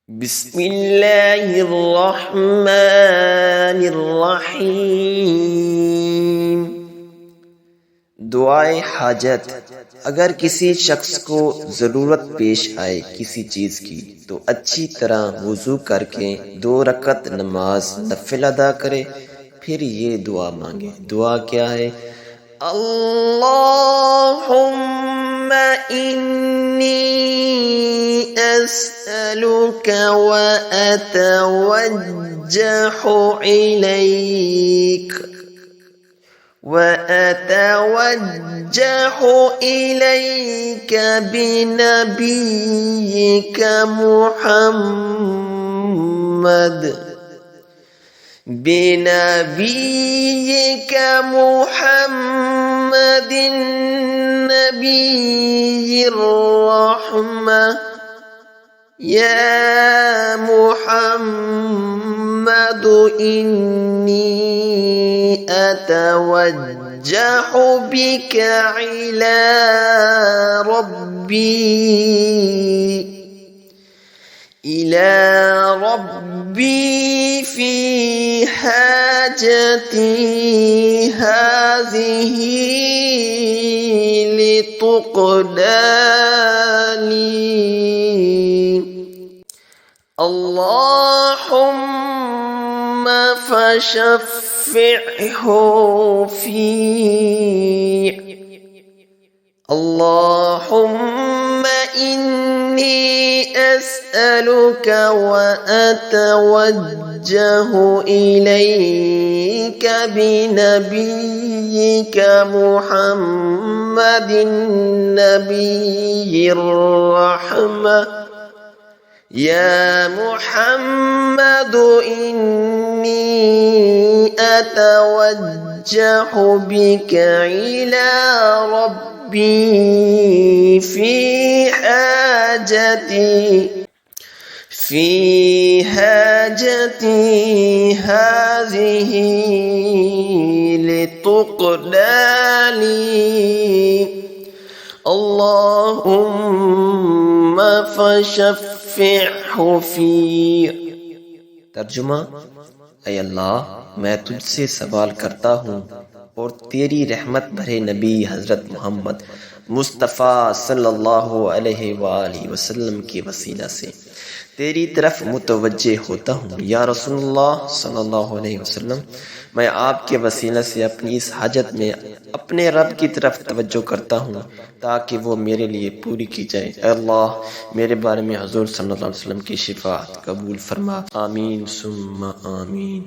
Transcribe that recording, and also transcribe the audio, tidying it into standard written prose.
बिस्मिल्लाहिर्रहमानिर्रहीम। दुआए हाजत। अगर किसी शख्स को ज़रूरत पेश आए किसी चीज़ की तो अच्छी तरह वुज़ू करके 2 रकत नमाज नफिल अदा करे, फिर ये दुआ मांगे। दुआ क्या है? अल्लाहुम्मा इन्नी अस्अलुक व अतवज्जहु इलैक बिनबिय्यिक मुहम्मदिन नबिय्यिर रहमह। या मुहम्मदु इन्नी अतवज्जहु बिक इला रब्बी फी हाजती हाज़िही लितुक़दा अल्लाहुम्मा फशफ़िअहु फ़ी। अल्लाहुम्मा इन्नी अस्अलुक व अतवज्जहु इलैक बिनबिय्यिक मुहम्मदिन नबिय्यिर रहमह। या मुहम्मदु इन्नी अतवज्जहु बिक इला रब्बी फी हाजती हाज़िही लितुक़दा अल्लाहुम्मा फशफ़िअहु फ़ी। तर्जुमा: ऐ अल्लाह, मैं तुझसे सवाल करता हूँ और तेरी रहमत भरे नबी हज़रत मोहम्मद मुस्तफ़ा सल्लल्लाहु अलैहि वसल्लम के वसीला से तेरी तरफ मुतवज्जे होता हूँ। या रसूलुल्लाह सल्लल्लाहु अलैहि वसल्लम, मैं आपके वसीला से अपनी इस हाजत में अपने रब की तरफ तवज्जो करता हूँ ताकि वो मेरे लिए पूरी की जाए। अल्लाह, मेरे बारे में हुज़ूर सल्लल्लाहु अलैहि वसल्लम की शिफ़ाअत कबूल फरमा। आमीन सुम्मा आमीन।